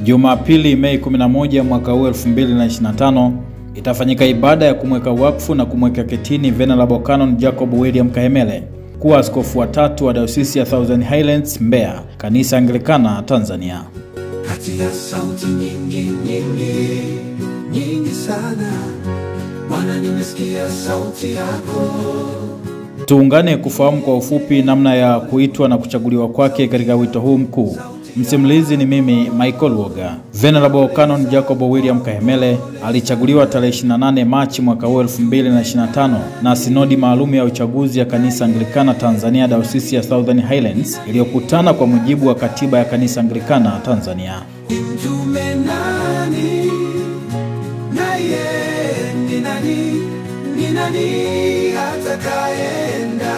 Jumapili Mei 11 mwaka 2025 itafanyika ibada ya kumweka wakfu na kumweka ketini Venerable Canon Jacob William Kahemele kuwa askofu wa 3 wa Dayosisi ya Southern Highlands Mbeya, Kanisa Anglikana Tanzania. Kati ya sauti nyingi sana, Bwana nimesikia sauti yako. Tuungane kufahamu kwa ufupi namna ya kuitwa na kuchaguliwa kwake katika wito huu mkuu. Msimulizi ni mimi Michael Woga. Venerable Canon Jacob William Kahemele alichaguliwa tarehe 28 Machi mwaka 2025 na sinodi maalum ya uchaguzi ya Kanisa Anglikana Tanzania Dayosisi ya Southern Highlands iliyokutana kwa mujibu wa katiba ya Kanisa Anglikana Tanzania. Mtume nani? Naye ni nani atakayeenda?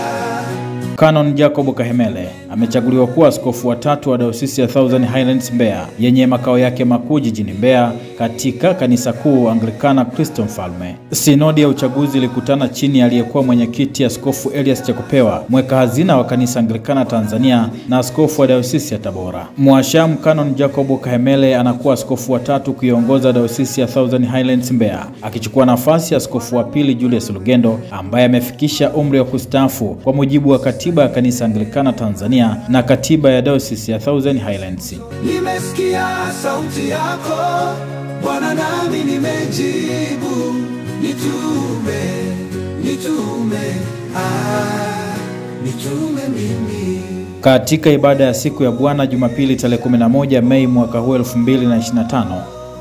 Canon Jacob Kahemele amechaguliwa kuwa askofu wa 3 wa Dayosisi ya Southern Highlands Mbeya yenye makao yake makuu jijini Mbeya katika kanisa kuu Anglikana Kristo Mfalme. Sinodi ya uchaguzi ilikutana chini ya aliyekuwa mwenyekiti Askofu Elias Chakupewa, mweka hazina wa Kanisa Anglikana Tanzania na askofu wa Dayosisi ya Tabora. Mwashamu Canon Jacob Kahemele anakuwa askofu wa 3 kuiongoza Dayosisi ya Southern Highlands Mbeya, akichukua nafasi ya askofu wa 2 Julius Lugendo ambaye amefikisha umri wa kustaafu kwa mujibu wa katiba ya Kanisa Anglikana Tanzania na katiba ya Dayosisi ya Southern Highlands. Nimesikia sauti yako Bwana, nami nimejibu, nitume mimi. Katika ibada ya siku ya Bwana Jumapili tarehe 11 Mei mwaka 2025,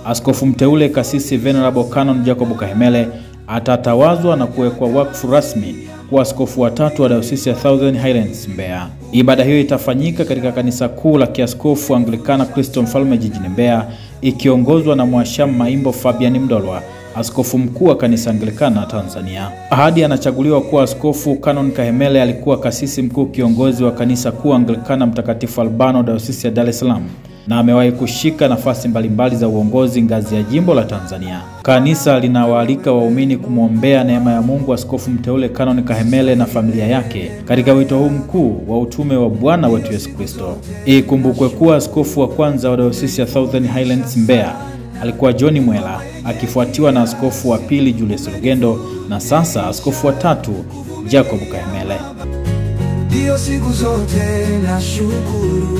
askofu mteule kasisi Venerable Canon Jacob Kahemele atatawazwa na kuwekwa wakfu rasmi kuwa askofu wa 3 wa Dayosisi ya Southern Highlands Mbeya. Ibada hiyo itafanyika katika kanisa kuu la Kiaskofu Anglikana Kristo Mfalme jijini Mbeya, ikiongozwa na Mwashamu Maimbo Fabian Mdolwa, askofu mkuu wa Kanisa Anglikana Tanzania. Hadi anachaguliwa kuwa askofu, Canon Kahemele alikuwa kasisi mkuu kiongozi wa kanisa kuu Anglikana Mtakatifu Albano Dayosisi ya Dar es Salaam na amewahi kushika nafasi mbalimbali za uongozi ngazi ya jimbo la Tanzania. Kanisa linawaalika waumini kumwombea neema ya Mungu askofu mteule Canon Kahemele na familia yake katika wito huu mkuu wa utume wa Bwana wetu Yesu Kristo. Ikumbukwe kuwa askofu wa kwanza wa Dayosisi ya Southern Highlands Mbeya alikuwa John Mwela, akifuatiwa na askofu wa 2 Julius Lugendo na sasa askofu wa 3 Jacob Kahemele. Ndio siku zote na shukuru,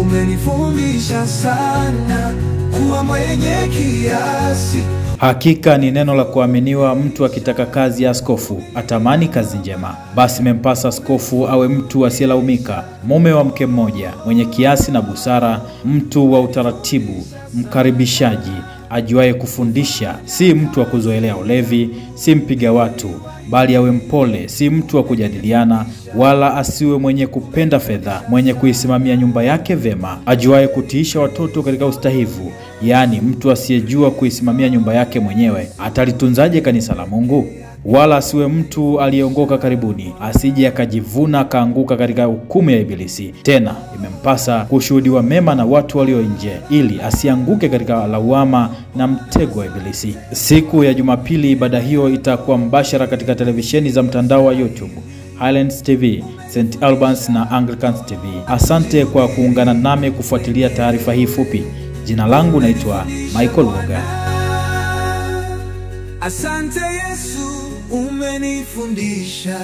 umenifundisha sana kuwa mwenye kiasi. Hakika ni neno la kuaminiwa, mtu akitaka kazi ya askofu atamani kazi njema. Basi mempasa askofu awe mtu asiyelaumika, mume wa mke mmoja, mwenye kiasi na busara, mtu wa utaratibu, mkaribishaji, ajuaye kufundisha, si mtu wa kuzoelea ulevi, si mpiga watu, bali awe mpole, si mtu wa kujadiliana, wala asiwe mwenye kupenda fedha, mwenye kuisimamia nyumba yake vema, ajuaye kutiisha watoto katika ustahivu. Yaani mtu asiyejua kuisimamia nyumba yake mwenyewe atalitunzaje kanisa la Mungu? Wala asiwe mtu aliyeongoka karibuni, asije akajivuna akaanguka katika hukumu ya Ibilisi. Tena imempasa kushuhudiwa mema na watu walio nje, ili asianguke katika lawama na mtego wa Ibilisi. Siku ya Jumapili ibada hiyo itakuwa mbashara katika televisheni za mtandao wa YouTube, Highlands TV, St. Albans na Anglicans TV. Asante kwa kuungana nami kufuatilia taarifa hii fupi. Jina langu naitwa Michael Woga. Asante Yesu, umenifundisha.